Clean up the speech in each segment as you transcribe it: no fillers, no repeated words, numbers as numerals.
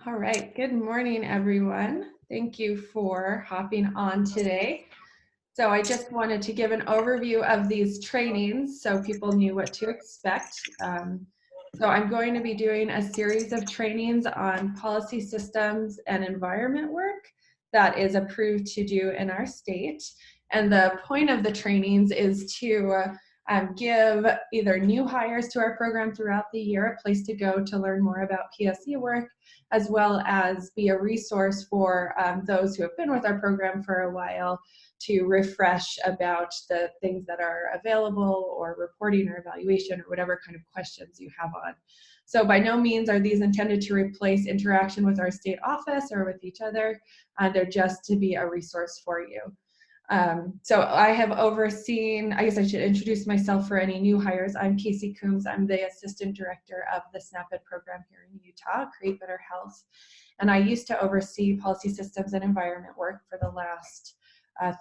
All right, good morning, everyone. Thank you for hopping on today. So I just wanted to give an overview of these trainings so people knew what to expect. So I'm going to be doing a series of trainings on policy systems and environment work that is approved to do in our state. And the point of the trainings is to give either new hires to our program throughout the year a place to go to learn more about PSE work, as well as be a resource for those who have been with our program for a while to refresh about the things that are available or reporting or evaluation or whatever kind of questions you have on. So by no means are these intended to replace interaction with our state office or with each other. They're just to be a resource for you. So I have overseen, I guess I should introduce myself for any new hires. I'm Casey Coombs. I'm the Assistant Director of the SNAP-Ed program here in Utah, Create Better Health. And I used to oversee policy systems and environment work for the last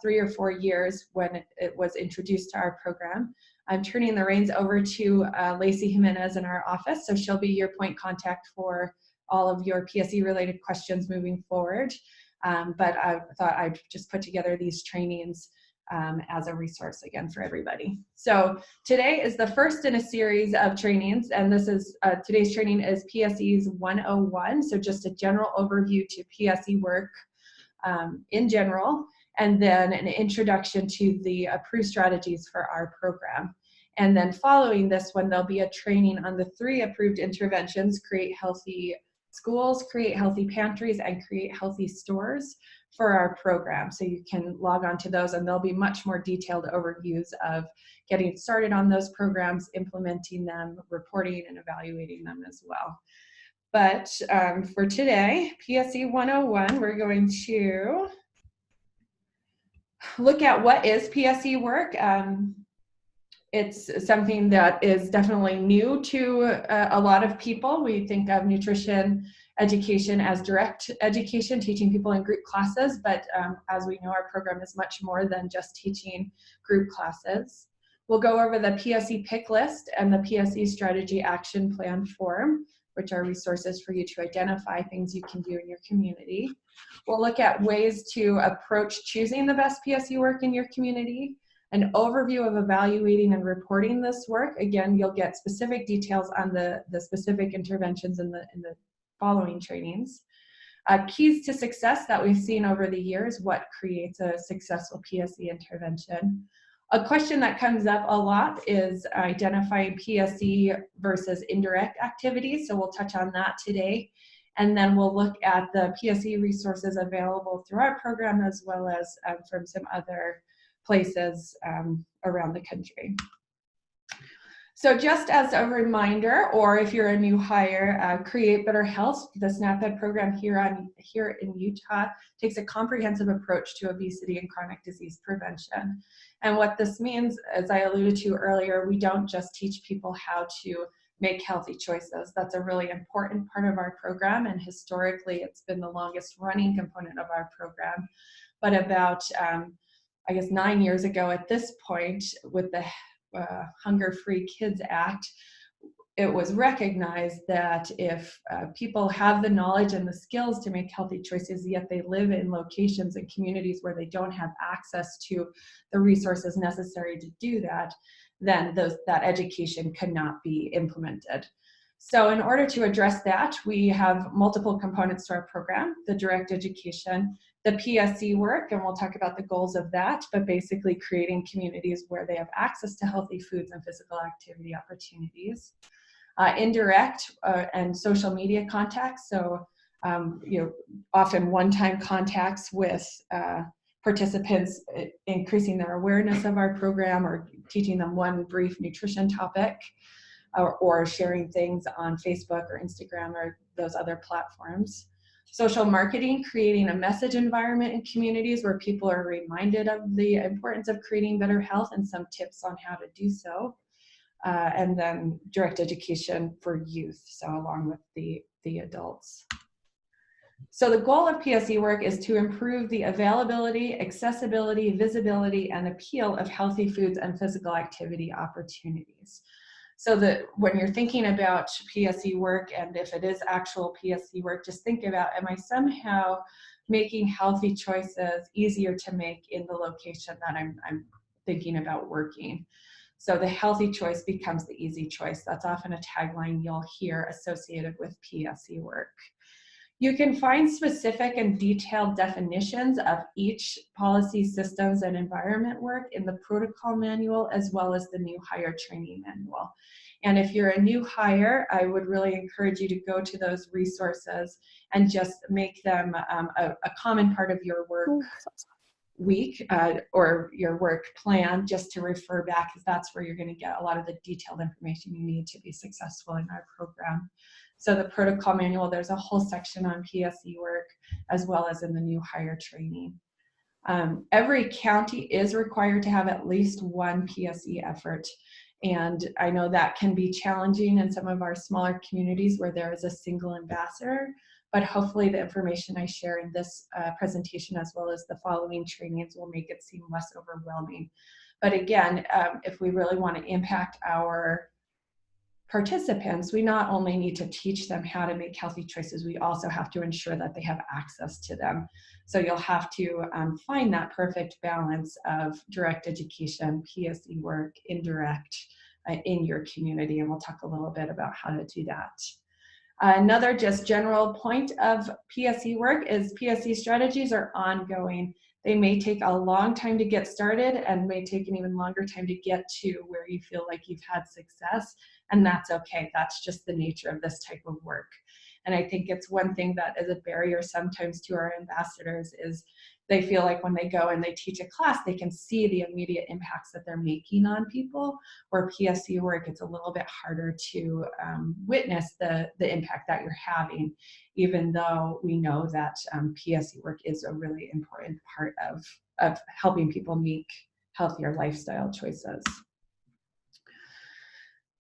3 or 4 years when it was introduced to our program. I'm turning the reins over to LaCee Jimenez in our office, so she'll be your point contact for all of your PSE related questions moving forward. But I thought I'd just put together these trainings as a resource again for everybody. So today is the first in a series of trainings, and this is today's training is PSE's 101, so just a general overview to PSE work in general, and then an introduction to the approved strategies for our program. And then following this one, there'll be a training on the 3 approved interventions: create healthy schools, create healthy pantries, and create healthy stores for our program. So you can log on to those, and there'll be much more detailed overviews of getting started on those programs, implementing them, reporting and evaluating them as well. But for today, PSE 101, we're going to look at what is PSE work. It's something that is definitely new to a lot of people. We think of nutrition education as direct education, teaching people in group classes, but as we know, our program is much more than just teaching group classes. We'll go over the PSE Pick List and the PSE Strategy Action Plan form, which are resources for you to identify things you can do in your community. We'll look at ways to approach choosing the best PSE work in your community, an overview of evaluating and reporting this work. Again, you'll get specific details on the specific interventions in the following trainings. Keys to success that we've seen over the years, what creates a successful PSE intervention. A question that comes up a lot is identifying PSE versus indirect activities, so we'll touch on that today. And then we'll look at the PSE resources available through our program, as well as from some other places around the country. So just as a reminder, or if you're a new hire, Create Better Health, the SNAP-Ed program here in Utah, takes a comprehensive approach to obesity and chronic disease prevention. And what this means, as I alluded to earlier, we don't just teach people how to make healthy choices. That's a really important part of our program, and historically it's been the longest running component of our program. But about I guess 9 years ago at this point, with the Hunger-Free Kids Act, it was recognized that if people have the knowledge and the skills to make healthy choices, yet they live in locations and communities where they don't have access to the resources necessary to do that, then that education could not be implemented. So in order to address that, we have multiple components to our program: the direct education, the PSE work, and we'll talk about the goals of that, but basically creating communities where they have access to healthy foods and physical activity opportunities. Indirect and social media contacts, so often one-time contacts with participants, increasing their awareness of our program or teaching them one brief nutrition topic, or sharing things on Facebook or Instagram or those other platforms. Social marketing, creating a message environment in communities where people are reminded of the importance of creating better health and some tips on how to do so. And then direct education for youth, so along with the adults. So the goal of PSE work is to improve the availability, accessibility, visibility, and appeal of healthy foods and physical activity opportunities. So that when you're thinking about PSE work, and if it is actual PSE work, just think about, am I somehow making healthy choices easier to make in the location that I'm thinking about working? So the healthy choice becomes the easy choice. That's often a tagline you'll hear associated with PSE work. You can find specific and detailed definitions of each policy, systems, and environment work in the protocol manual, as well as the new hire training manual. And if you're a new hire, I would really encourage you to go to those resources and just make them a common part of your work week or your work plan, just to refer back, because that's where you're going to get a lot of the detailed information you need to be successful in our program. So the protocol manual, there's a whole section on PSE work, as well as in the new hire training. Every county is required to have at least one PSE effort. And I know that can be challenging in some of our smaller communities where there is a single ambassador, but hopefully the information I share in this presentation, as well as the following trainings, will make it seem less overwhelming. But again, if we really want to impact our participants, we not only need to teach them how to make healthy choices, we also have to ensure that they have access to them. So you'll have to find that perfect balance of direct education, PSE work, indirect in your community, and we'll talk a little bit about how to do that. Another just general point of PSE work is PSE strategies are ongoing. They may take a long time to get started and may take an even longer time to get to where you feel like you've had success, and that's okay. That's just the nature of this type of work. And I think it's one thing that is a barrier sometimes to our ambassadors is they feel like when they go and they teach a class, they can see the immediate impacts that they're making on people. Where PSE work, it's a little bit harder to witness the impact that you're having, even though we know that PSE work is a really important part of helping people make healthier lifestyle choices.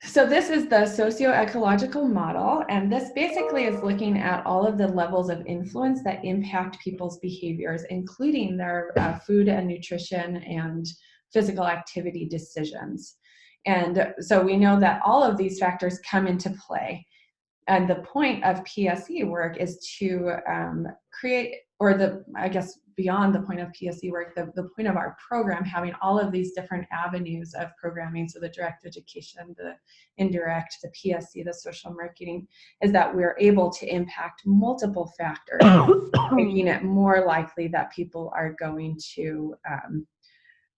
So this is the socioecological model, and this basically is looking at all of the levels of influence that impact people's behaviors, including their food and nutrition and physical activity decisions. And so we know that all of these factors come into play. And the point of PSE work is to create, or I guess beyond the point of PSE work, the point of our program having all of these different avenues of programming, so the direct education, the indirect, the PSE, the social marketing, is that we're able to impact multiple factors, making it more likely that people are going to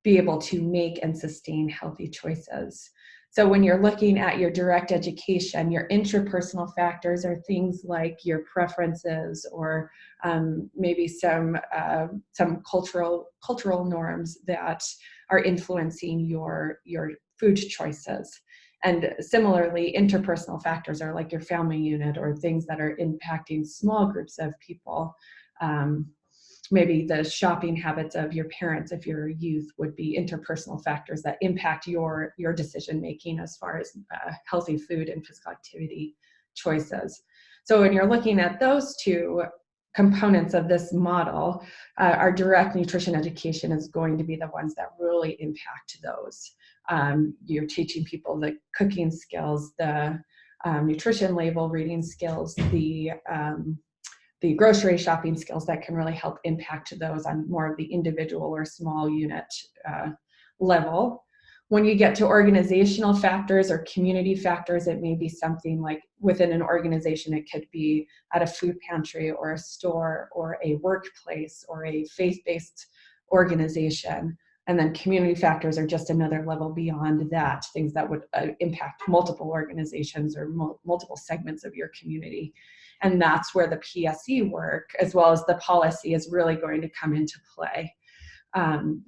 be able to make and sustain healthy choices. So when you're looking at your direct education, your interpersonal factors are things like your preferences, or maybe some cultural norms that are influencing your food choices. And similarly, interpersonal factors are like your family unit, or things that are impacting small groups of people. Maybe the shopping habits of your parents, if you're a youth, would be interpersonal factors that impact your decision making as far as healthy food and physical activity choices. So when you're looking at those two components of this model, our direct nutrition education is going to be the ones that really impact those. You're teaching people the cooking skills, the nutrition label reading skills, the grocery shopping skills that can really help impact those on more of the individual or small unit level. When you get to organizational factors or community factors, it may be something like within an organization, it could be at a food pantry or a store or a workplace or a faith-based organization. And then community factors are just another level beyond that, things that would impact multiple organizations or multiple segments of your community. And that's where the PSE work, as well as the policy, is really going to come into play.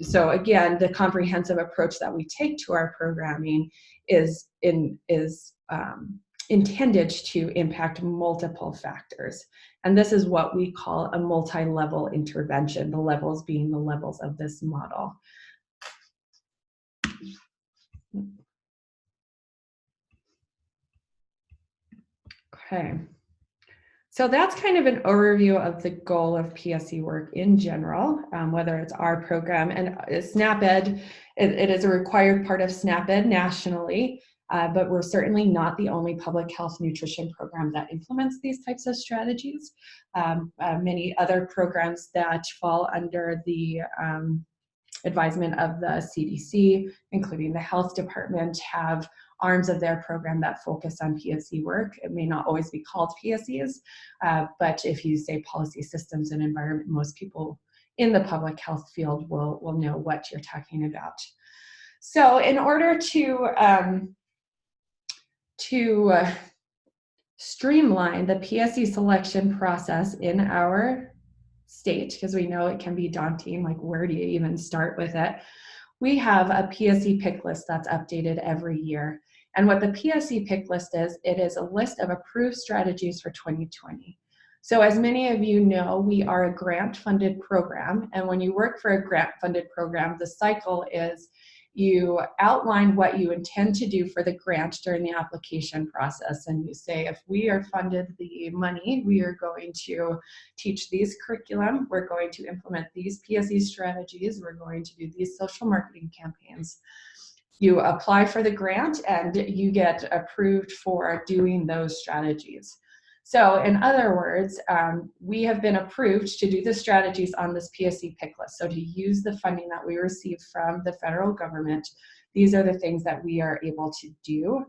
So again, the comprehensive approach that we take to our programming is intended to impact multiple factors. And this is what we call a multi-level intervention, the levels being the levels of this model. Okay. So that's kind of an overview of the goal of PSE work in general, whether it's our program and SNAP-Ed. It is a required part of SNAP-Ed nationally. but we're certainly not the only public health nutrition program that implements these types of strategies. Many other programs that fall under the advisement of the CDC, including the health department, have arms of their program that focus on PSE work. It may not always be called PSEs, but if you say policy systems and environment, most people in the public health field will know what you're talking about. So in order to streamline the PSE selection process in our state, because we know it can be daunting, like where do you even start with it? We have a PSE Pick List that's updated every year. And what the PSE Pick List is, it is a list of approved strategies for 2020. So as many of you know, we are a grant-funded program. And when you work for a grant-funded program, the cycle is you outline what you intend to do for the grant during the application process. And you say, if we are funded the money, we are going to teach these curriculum, we're going to implement these PSE strategies, we're going to do these social marketing campaigns. You apply for the grant and you get approved for doing those strategies. So in other words, we have been approved to do the strategies on this PSE Pick List. So to use the funding that we receive from the federal government, these are the things that we are able to do.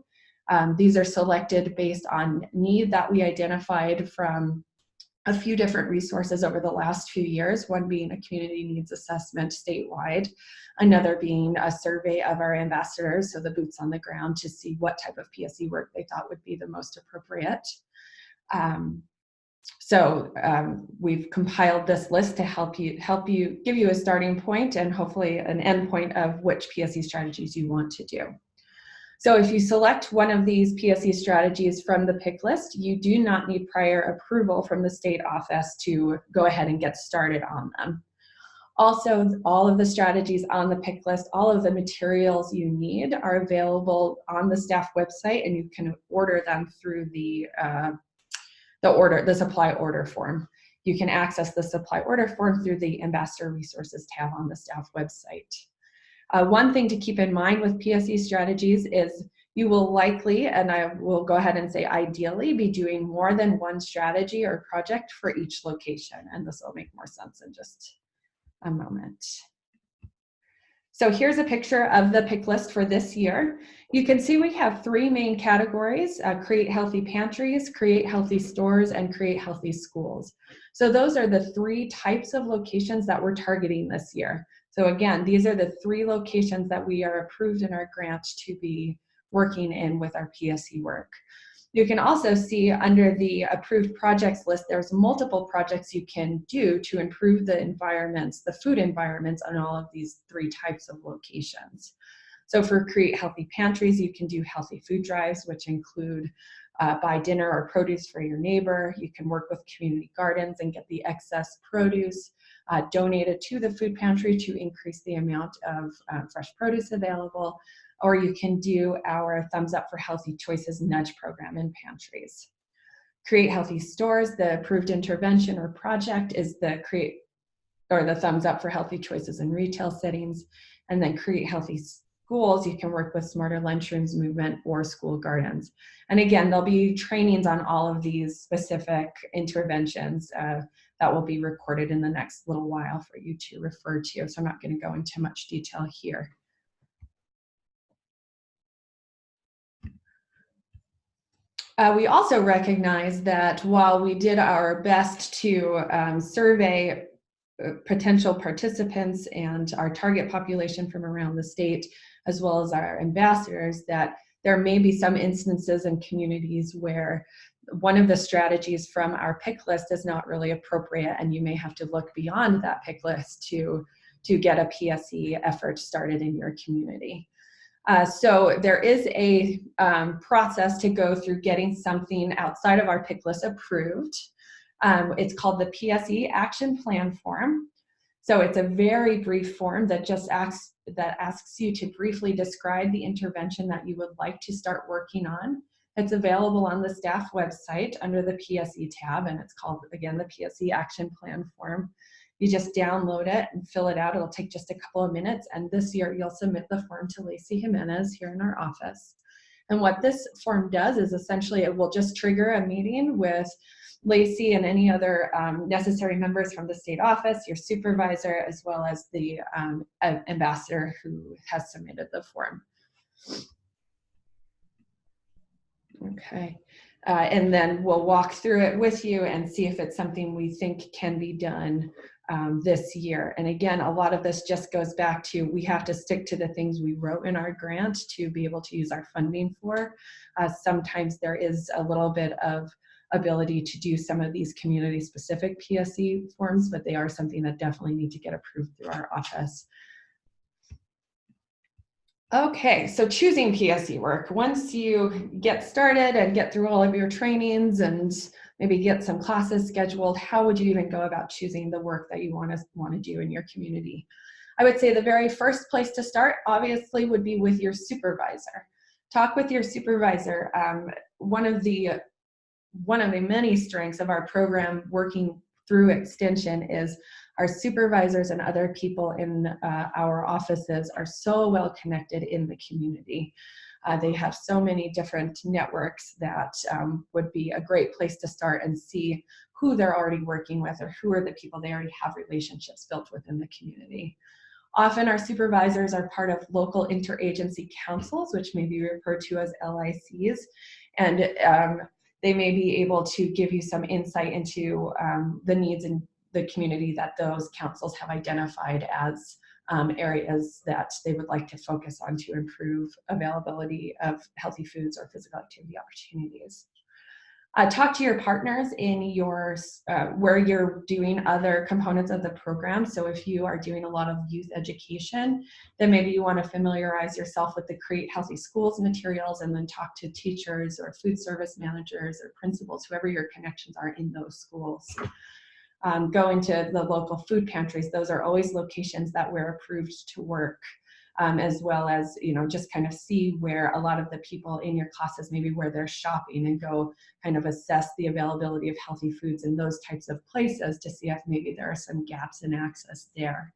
These are selected based on need that we identified from a few different resources over the last few years, one being a community needs assessment statewide, another being a survey of our ambassadors, so the boots on the ground, to see what type of PSE work they thought would be the most appropriate. We've compiled this list to help you give you a starting point and hopefully an end point of which PSE strategies you want to do. So if you select one of these PSE strategies from the pick list, you do not need prior approval from the state office to go ahead and get started on them. Also, all of the strategies on the pick list, all of the materials you need are available on the staff website, and you can order them through the supply order form. You can access the supply order form through the Ambassador Resources tab on the staff website. One thing to keep in mind with PSE strategies is you will likely, and I will go ahead and say ideally, be doing more than one strategy or project for each location, and this will make more sense in just a moment. So here's a picture of the pick list for this year. You can see we have three main categories: create healthy pantries, create healthy stores, and create healthy schools. So those are the three types of locations that we're targeting this year. So again, these are the three locations that we are approved in our grant to be working in with our PSE work. You can also see under the approved projects list, there's multiple projects you can do to improve the environments, the food environments on all of these three types of locations. So for create healthy pantries, you can do healthy food drives, which include buy dinner or produce for your neighbor. You can work with community gardens and get the excess produce donated to the food pantry to increase the amount of fresh produce available. Or you can do our Thumbs Up for Healthy Choices nudge program in pantries. Create healthy stores, the approved intervention or project is the Thumbs Up for Healthy Choices in retail settings. And then create healthy schools, you can work with Smarter Lunchrooms movement or school gardens. And again, there'll be trainings on all of these specific interventions that will be recorded in the next little while for you to refer to. So I'm not going to go into much detail here. We also recognize that while we did our best to survey potential participants and our target population from around the state, as well as our ambassadors, that there may be some instances in communities where one of the strategies from our pick list is not really appropriate, and you may have to look beyond that pick list to get a PSE effort started in your community. So there is a process to go through getting something outside of our pick list approved. It's called the PSE Action Plan Form. So it's a very brief form that just asks you to briefly describe the intervention that you would like to start working on. It's available on the staff website under the PSE tab, and it's called, again, the PSE Action Plan Form. You just download it and fill it out. It'll take just a couple of minutes, and this year you'll submit the form to LaCee Jimenez here in our office. And what this form does is essentially it will just trigger a meeting with LaCee and any other necessary members from the state office, your supervisor, as well as the ambassador who has submitted the form. Okay, and then we'll walk through it with you and see if it's something we think can be done this year. And again, a lot of this just goes back to we have to stick to the things we wrote in our grant to be able to use our funding for. Sometimes there is a little bit of ability to do some of these community-specific PSE forms, but they are something that definitely need to get approved through our office. Okay, so choosing PSE work. Once you get started and get through all of your trainings and maybe get some classes scheduled, how would you even go about choosing the work that you want to do in your community? I would say the very first place to start, obviously, would be with your supervisor. Talk with your supervisor. One of the many strengths of our program working through extension is our supervisors and other people in our offices are so well connected in the community. They have so many different networks that would be a great place to start and see who they're already working with or who are the people they already have relationships built within the community. Often our supervisors are part of local interagency councils, which may be referred to as LICs, and they may be able to give you some insight into the needs in the community that those councils have identified as areas that they would like to focus on to improve availability of healthy foods or physical activity opportunities. Talk to your partners in your where you're doing other components of the program. So if you are doing a lot of youth education, then maybe you want to familiarize yourself with the Create Healthy Schools materials and then talk to teachers or food service managers or principals, whoever your connections are in those schools. Go into the local food pantries. Those are always locations that we're approved to work. As well as, just kind of see where a lot of the people in your classes, maybe where they're shopping, and go kind of assess the availability of healthy foods in those types of places to see if maybe there are some gaps in access there.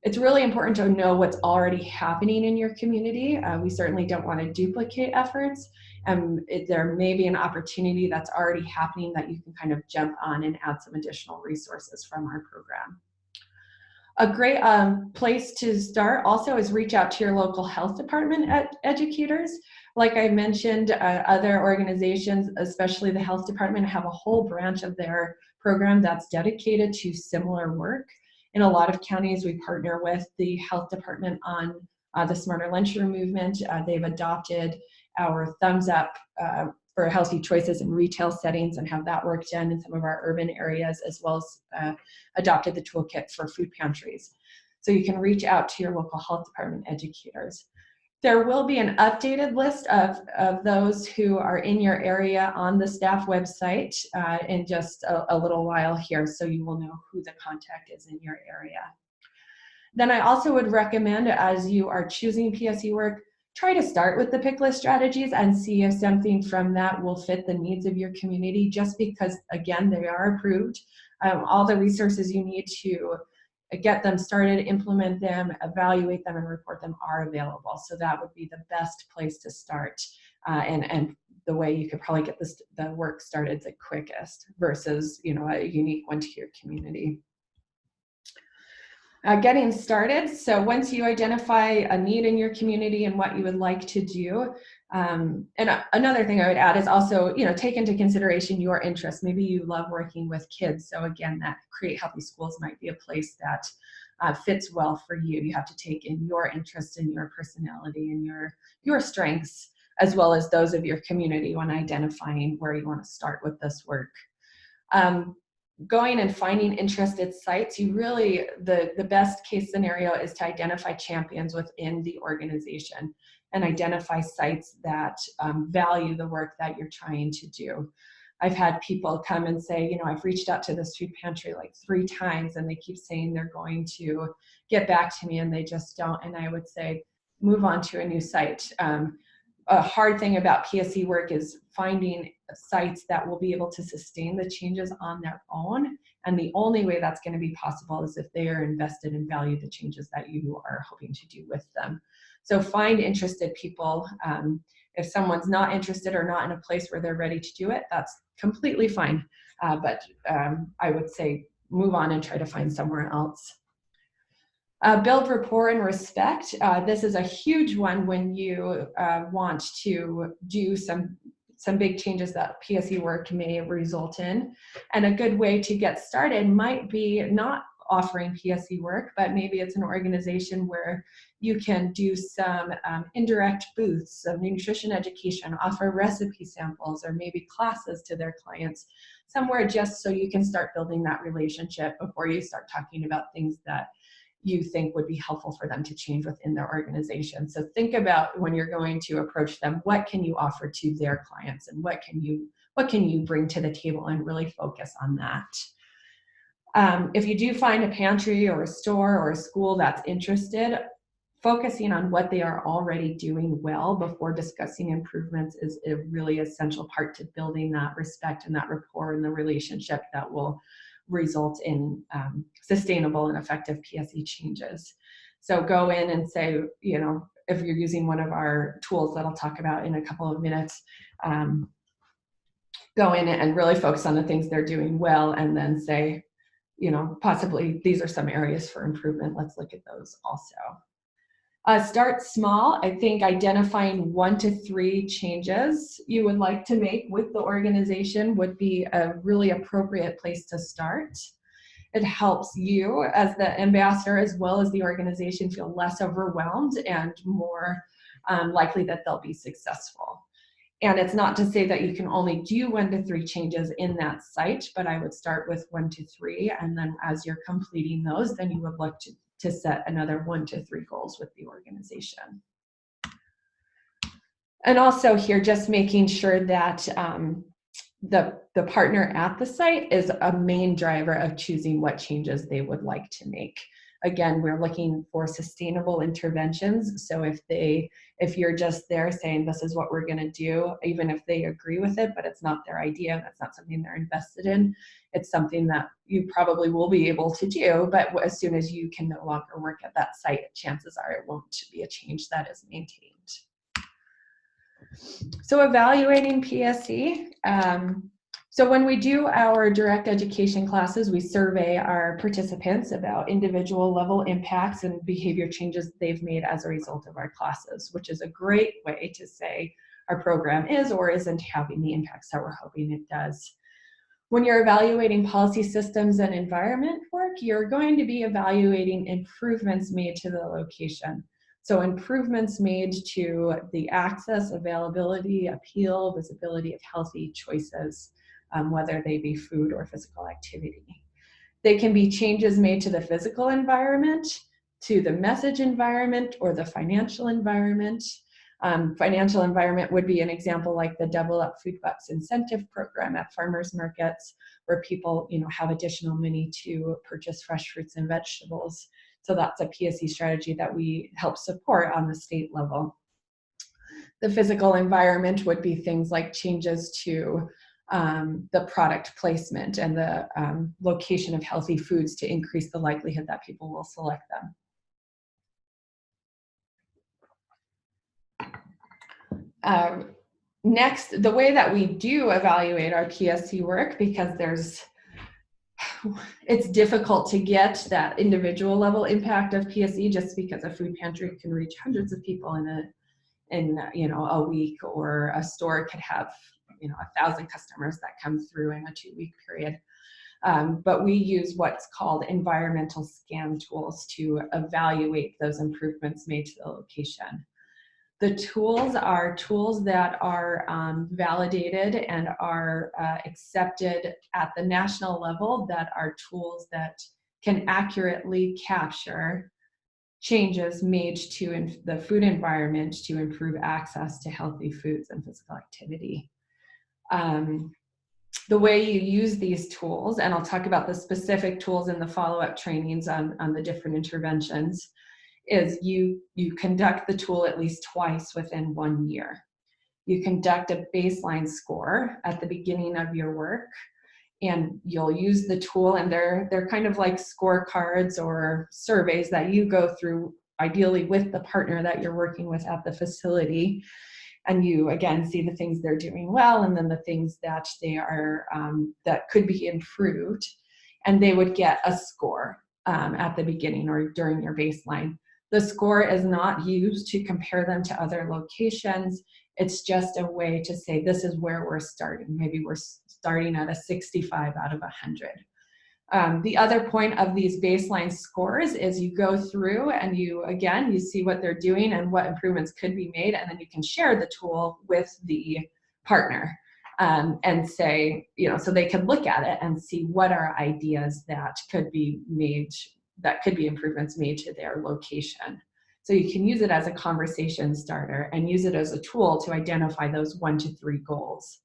It's really important to know what's already happening in your community. We certainly don't want to duplicate efforts. There may be an opportunity that's already happening that you can kind of jump on and add some additional resources from our program. A great place to start also is reach out to your local health department educators. Like I mentioned, other organizations, especially the health department, have a whole branch of their program that's dedicated to similar work. In a lot of counties, we partner with the health department on the Smarter Lunchroom movement. They've adopted our Thumbs Up for healthy choices in retail settings and have that work done in some of our urban areas, as well as adopted the toolkit for food pantries. So you can reach out to your local health department educators. There will be an updated list of those who are in your area on the staff website in just a little while here, so you will know who the contact is in your area. Then I also would recommend, as you are choosing PSE work, try to start with the pick list strategies and see if something from that will fit the needs of your community, just because, again, they are approved. All the resources you need to get them started, implement them, evaluate them, and report them are available. So that would be the best place to start and the way you could probably get the work started the quickest versus a unique one to your community. Getting started. So once you identify a need in your community and what you would like to do, and another thing I would add is also, take into consideration your interests. Maybe you love working with kids. So again, that Create Healthy Schools might be a place that fits well for you. You have to take in your interests and your personality and your strengths, as well as those of your community when identifying where you want to start with this work. Going and finding interested sites, the best case scenario is to identify champions within the organization and identify sites that value the work that you're trying to do. I've had people come and say, I've reached out to this food pantry like 3 times and they keep saying they're going to get back to me and they just don't. And I would say, move on to a new site. A hard thing about PSE work is finding sites that will be able to sustain the changes on their own. And the only way that's going to be possible is if they are invested and value the changes that you are hoping to do with them. So find interested people. If someone's not interested or not in a place where they're ready to do it, that's completely fine. But I would say move on and try to find somewhere else. Build rapport and respect. This is a huge one when you want to do some big changes that PSE work may result in. And a good way to get started might be not offering PSE work, but maybe it's an organization where you can do some indirect booths of nutrition education, offer recipe samples, or maybe classes to their clients somewhere, just so you can start building that relationship before you start talking about things that you think would be helpful for them to change within their organization. So think about, when you're going to approach them, what can you offer to their clients, and what can you bring to the table, and really focus on that. If you do find a pantry or a store or a school that's interested, focusing on what they are already doing well before discussing improvements is a really essential part to building that respect and that rapport and the relationship that will result in sustainable and effective PSE changes. So go in and say, you know, if you're using one of our tools that I'll talk about in a couple of minutes, go in and really focus on the things they're doing well, and then say, you know, possibly these are some areas for improvement. Let's look at those also. Start small. I think identifying 1 to 3 changes you would like to make with the organization would be a really appropriate place to start. It helps you as the ambassador, as well as the organization, feel less overwhelmed and more likely that they'll be successful. And it's not to say that you can only do 1 to 3 changes in that site, but I would start with 1 to 3, and then as you're completing those, then you would look to set another 1 to 3 goals with the organization. And also here, just making sure that the partner at the site is a main driver of choosing what changes they would like to make. Again, we're looking for sustainable interventions. So if you're just there saying this is what we're going to do, even if they agree with it, but it's not their idea, that's not something they're invested in, it's something that you probably will be able to do, but as soon as you can no longer work at that site, chances are it won't be a change that is maintained. So evaluating PSE. So when we do our direct education classes, we survey our participants about individual level impacts and behavior changes they've made as a result of our classes, which is a great way to say our program is or isn't having the impacts that we're hoping it does. When you're evaluating policy systems and environment work, you're going to be evaluating improvements made to the location. So improvements made to the access, availability, appeal, visibility of healthy choices, whether they be food or physical activity. They can be changes made to the physical environment, to the message environment, or the financial environment. Financial environment would be an example like the Double Up Food Bucks incentive program at farmers markets, where people, you know, have additional money to purchase fresh fruits and vegetables. So that's a PSE strategy that we help support on the state level. The physical environment would be things like changes to the product placement and the location of healthy foods to increase the likelihood that people will select them. Next, the way that we do evaluate our PSE work, because it's difficult to get that individual level impact of PSE, just because a food pantry can reach hundreds of people in a week, or a store could have 1,000 customers that come through in a 2-week period. But we use what's called environmental scan tools to evaluate those improvements made to the location. The tools are tools that are validated and are accepted at the national level, that are tools that can accurately capture changes made to the food environment to improve access to healthy foods and physical activity. The way you use these tools, and I'll talk about the specific tools in the follow-up trainings on the different interventions, is you conduct the tool at least twice within 1 year. You conduct a baseline score at the beginning of your work, and you'll use the tool, and they're kind of like scorecards or surveys that you go through, ideally with the partner that you're working with at the facility. And you, again, see the things they're doing well, and then the things that they are, that could be improved. And they would get a score at the beginning or during your baseline. The score is not used to compare them to other locations. It's just a way to say, this is where we're starting. Maybe we're starting at a 65 out of 100. The other point of these baseline scores is you go through and you see what they're doing and what improvements could be made, and then you can share the tool with the partner and say, so they can look at it and see what are ideas that could be made, that could be improvements made to their location. So you can use it as a conversation starter and use it as a tool to identify those 1 to 3 goals.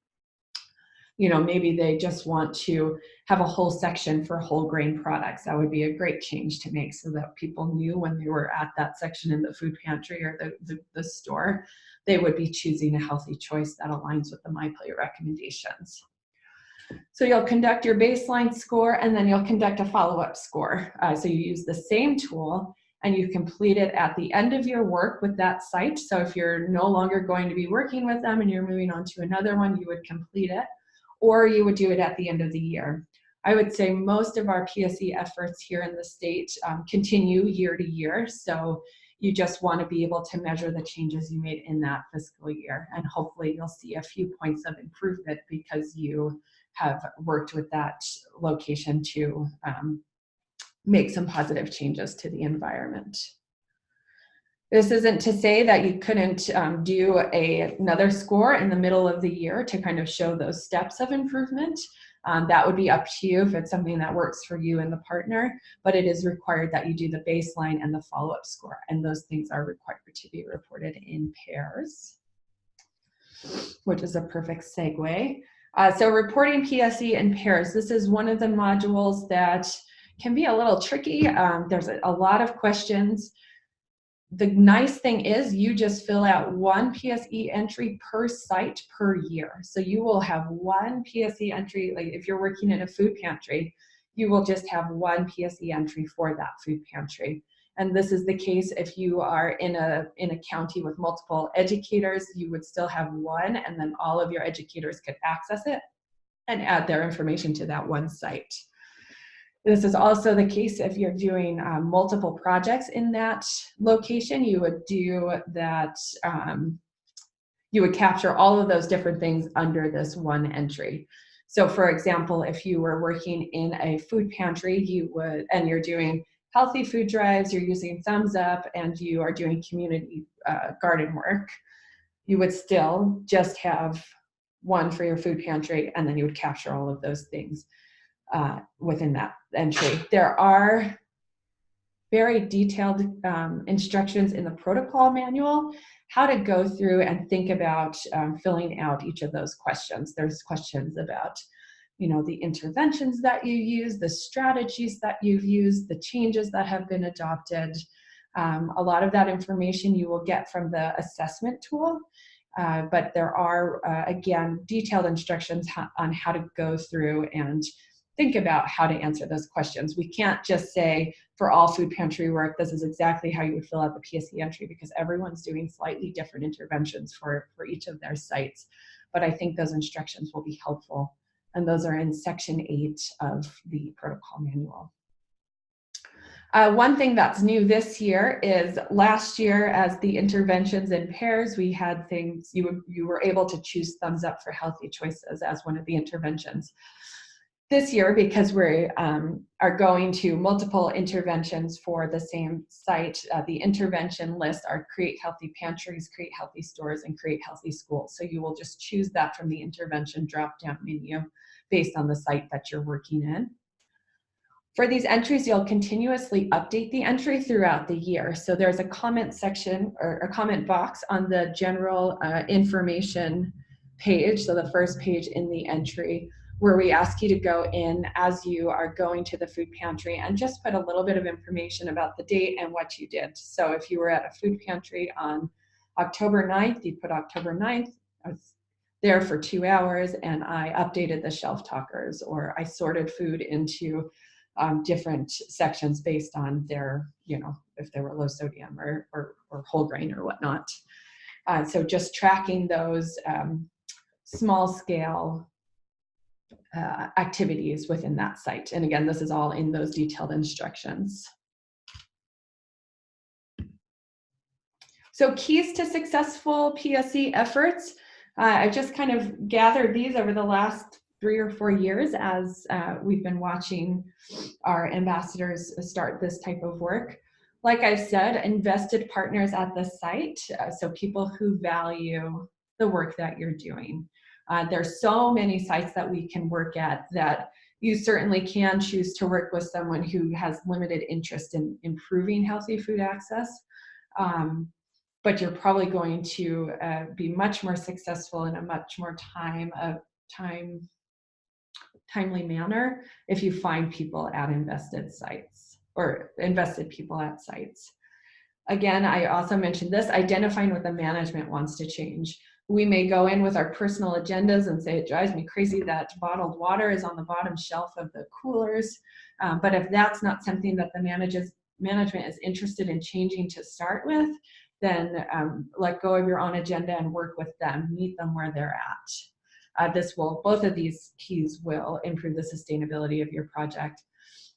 Maybe they just want to have a whole section for whole grain products. That would be a great change to make, so that people knew when they were at that section in the food pantry or the store, they would be choosing a healthy choice that aligns with the MyPlate recommendations. So you'll conduct your baseline score, and then you'll conduct a follow-up score. So you use the same tool, and you complete it at the end of your work with that site. So if you're no longer going to be working with them and you're moving on to another one, you would complete it, or you would do it at the end of the year. I would say most of our PSE efforts here in the state continue year to year. So you just want to be able to measure the changes you made in that fiscal year. And hopefully you'll see a few points of improvement because you have worked with that location to make some positive changes to the environment. This isn't to say that you couldn't do another score in the middle of the year to kind of show those steps of improvement. That would be up to you if it's something that works for you and the partner, but it is required that you do the baseline and the follow-up score, and those things are required to be reported in pairs, which is a perfect segue. So reporting PSE in pairs, this is one of the modules that can be a little tricky. There's a lot of questions. The nice thing is you just fill out one PSE entry per site per year. So you will have one PSE entry, like if you're working in a food pantry, you will just have one PSE entry for that food pantry. And this is the case if you are in a county with multiple educators, you would still have one, and then all of your educators could access it and add their information to that one site. This is also the case if you're doing multiple projects in that location. You would do that, you would capture all of those different things under this one entry. So for example, if you were working in a food pantry, and you're doing healthy food drives, you're using Thumbs Up, and you are doing community garden work, you would still just have one for your food pantry, and then you would capture all of those things within that entry. There are very detailed instructions in the protocol manual how to go through and think about filling out each of those questions. There's questions about the interventions that you use, the strategies that you've used, the changes that have been adopted. A lot of that information you will get from the assessment tool, but there are, again, detailed instructions on how to go through and think about how to answer those questions. We can't just say for all food pantry work, this is exactly how you would fill out the PSE entry, because everyone's doing slightly different interventions for each of their sites. But I think those instructions will be helpful. And those are in section 8 of the protocol manual. One thing that's new this year is last year, as the interventions in pairs, we had things, you were able to choose Thumbs Up for healthy choices as one of the interventions. This year, because we are going to multiple interventions for the same site, the intervention list are create healthy pantries, create healthy stores, and create healthy schools. So you will just choose that from the intervention drop-down menu based on the site that you're working in. For these entries, you'll continuously update the entry throughout the year. So there's a comment section or a comment box on the general information page, so the first page in the entry, where we ask you to go in as you are going to the food pantry and just put a little bit of information about the date and what you did. So if you were at a food pantry on October 9th, you put October 9th, I was there for 2 hours and I updated the shelf talkers, or I sorted food into different sections based on their, if they were low sodium or whole grain or whatnot. So just tracking those small scale activities within that site. And again, this is all in those detailed instructions. So keys to successful PSE efforts. I've just kind of gathered these over the last 3 or 4 years as we've been watching our ambassadors start this type of work. Like I said, invested partners at the site, so people who value the work that you're doing. There's so many sites that we can work at that you certainly can choose to work with someone who has limited interest in improving healthy food access. But you're probably going to be much more successful in a much more timely manner if you find people at invested sites or invested people at sites. Again, I also mentioned this, identifying what the management wants to change. We may go in with our personal agendas and say, it drives me crazy that bottled water is on the bottom shelf of the coolers. But if that's not something that the management is interested in changing to start with, then let go of your own agenda and work with them, meet them where they're at. Both of these keys will improve the sustainability of your project.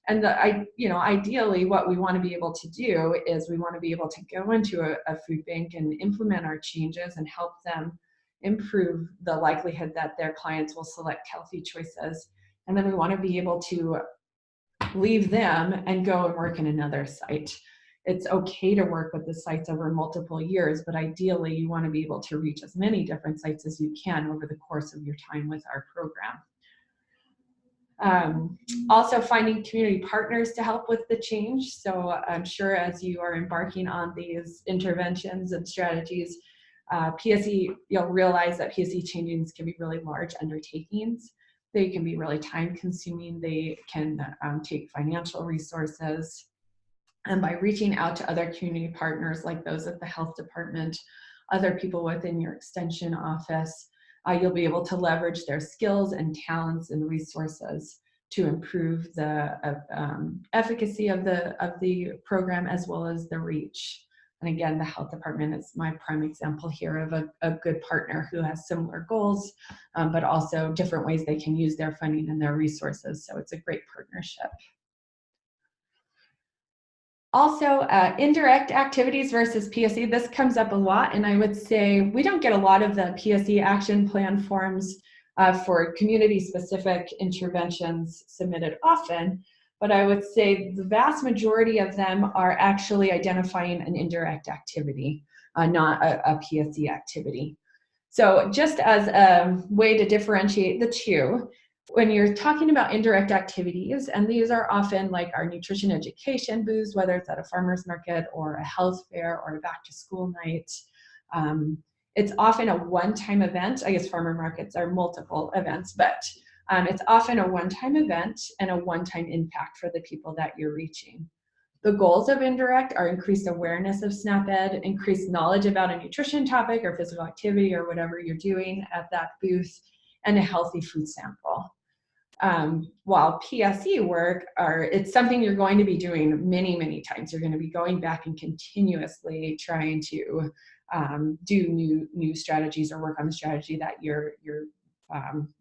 And ideally what we want to be able to do is we want to be able to go into a food bank and implement our changes and help them improve the likelihood that their clients will select healthy choices. And then we want to be able to leave them and go and work in another site. It's okay to work with the sites over multiple years, but ideally you want to be able to reach as many different sites as you can over the course of your time with our program. Also finding community partners to help with the change. So I'm sure as you are embarking on these interventions and strategies, you'll realize that PSE changes can be really large undertakings. They can be really time consuming. They can take financial resources. And by reaching out to other community partners like those at the health department, other people within your extension office, you'll be able to leverage their skills and talents and resources to improve the efficacy of the program as well as the reach. And again, the health department is my prime example here of a good partner who has similar goals, but also different ways they can use their funding and their resources. So it's a great partnership. Also, indirect activities versus PSE. This comes up a lot, and I would say we don't get a lot of the PSE action plan forms for community-specific interventions submitted often, but I would say the vast majority of them are actually identifying an indirect activity, not a PSE activity. So just as a way to differentiate the two, when you're talking about indirect activities, and these are often like our nutrition education booths, whether it's at a farmer's market or a health fair or a back to school night, it's often a one-time event. I guess farmer markets are multiple events, but it's often a one-time event and a one-time impact for the people that you're reaching. The goals of indirect are increased awareness of SNAP Ed, increased knowledge about a nutrition topic or physical activity or whatever you're doing at that booth, and a healthy food sample. While PSE work it's something you're going to be doing many, many times. You're going to be going back and continuously trying to do new strategies or work on the strategy that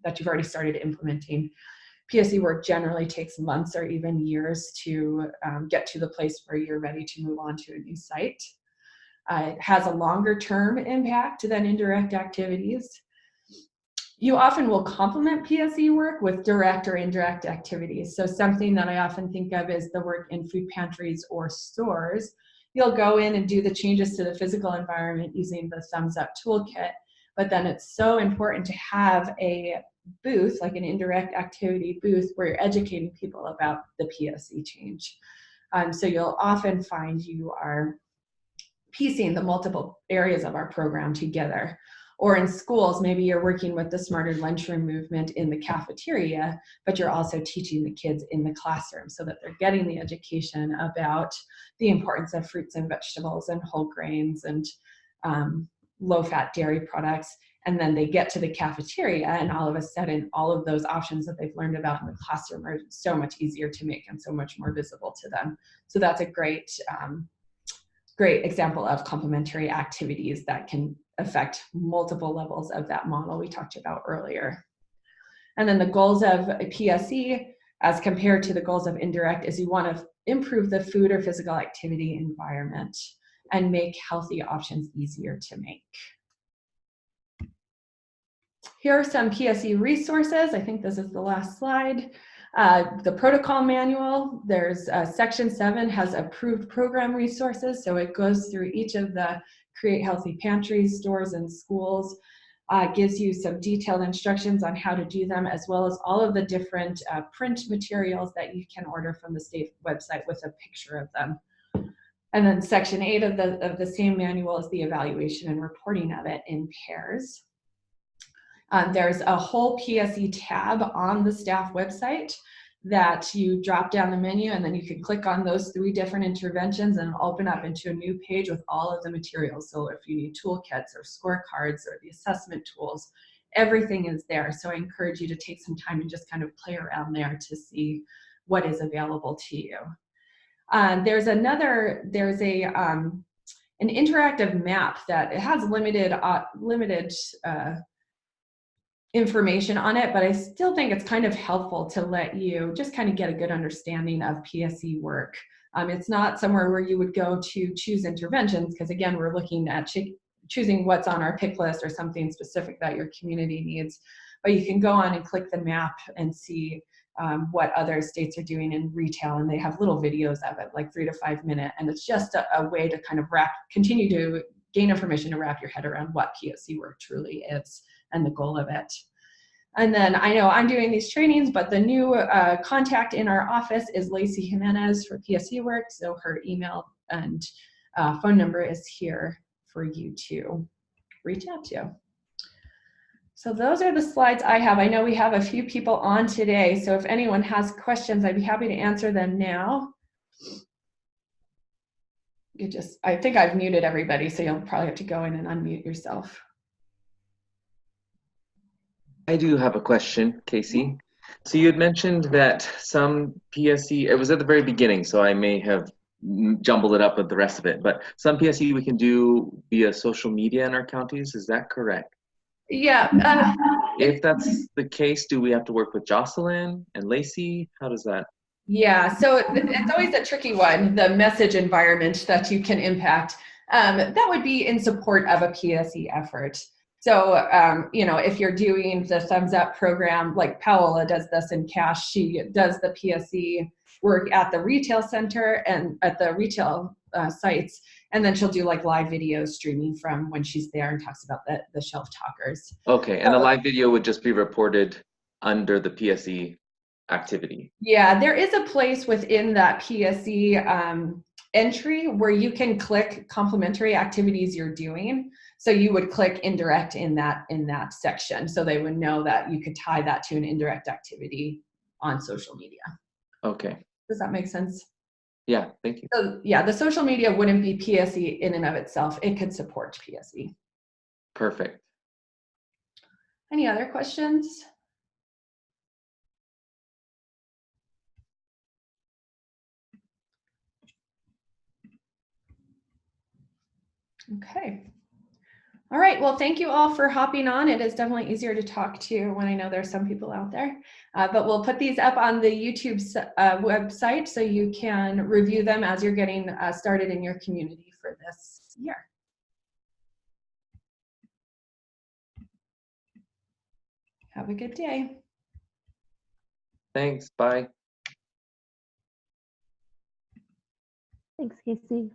that you've already started implementing. PSE work generally takes months or even years to get to the place where you're ready to move on to a new site. It has a longer term impact than indirect activities. You often will complement PSE work with direct or indirect activities. So something that I often think of is the work in food pantries or stores. You'll go in and do the changes to the physical environment using the Thumbs Up toolkit, but then it's so important to have a booth, like an indirect activity booth, where you're educating people about the PSE change. So you'll often find you are piecing the multiple areas of our program together. Or in schools, maybe you're working with the Smarter Lunchroom movement in the cafeteria, but you're also teaching the kids in the classroom so that they're getting the education about the importance of fruits and vegetables and whole grains and low-fat dairy products. And then they get to the cafeteria and all of a sudden, all of those options that they've learned about in the classroom are so much easier to make and so much more visible to them. So that's a great example of complementary activities that can affect multiple levels of that model we talked about earlier. And then the goals of a PSE as compared to the goals of indirect is you want to improve the food or physical activity environment and make healthy options easier to make. Here are some PSE resources. I think this is the last slide. The protocol manual, there's section 7 has approved program resources. So it goes through each of the Create Healthy Pantries, stores, and schools. Gives you some detailed instructions on how to do them, as well as all of the different print materials that you can order from the state website with a picture of them. And then section 8 of the same manual is the evaluation and reporting of it in pairs. There's a whole PSE tab on the staff website that you drop down the menu, and then you can click on those 3 different interventions and open up into a new page with all of the materials. So if you need toolkits or scorecards or the assessment tools, everything is there. So I encourage you to take some time and just kind of play around there to see what is available to you. There's an interactive map that it has limited information on it, but I still think it's kind of helpful to let you just kind of get a good understanding of PSE work. It's not somewhere where you would go to choose interventions, because again, we're looking at choosing what's on our pick list or something specific that your community needs. But you can go on and click the map and see what other states are doing in retail, and they have little videos of it, like 3 to 5 minute, and it's just a way to kind of continue to gain information to wrap your head around what PSE work truly is and the goal of it. And then I know I'm doing these trainings, but the new contact in our office is LaCee Jimenez for PSE Work. So her email and phone number is here for you to reach out to. So those are the slides I have. I know we have a few people on today, so if anyone has questions, I'd be happy to answer them now. I think I've muted everybody, so you'll probably have to go in and unmute yourself. I do have a question, Casey. So you had mentioned that some PSE, it was at the very beginning, so I may have jumbled it up with the rest of it, but some PSE we can do via social media in our counties, is that correct? Yeah. If that's the case, do we have to work with Jocelyn and LaCee? How does that? Yeah, so it's always a tricky one, the message environment that you can impact. That would be in support of a PSE effort. So, if you're doing the Thumbs Up program, like Paola does this in Cash, she does the PSE work at the retail center and at the retail sites, and then she'll do like live videos streaming from when she's there and talks about the shelf talkers. Okay, and the live video would just be reported under the PSE activity. Yeah, there is a place within that PSE entry where you can click complementary activities you're doing. So you would click indirect in that section, so they would know that you could tie that to an indirect activity on social media. Okay. Does that make sense? Yeah, thank you. So yeah, the social media wouldn't be PSE in and of itself. It could support PSE. Perfect. Any other questions? Okay. All right, well, thank you all for hopping on. It is definitely easier to talk to when I know there's some people out there, but we'll put these up on the YouTube website so you can review them as you're getting started in your community for this year. Have a good day. Thanks, bye. Thanks, Casey.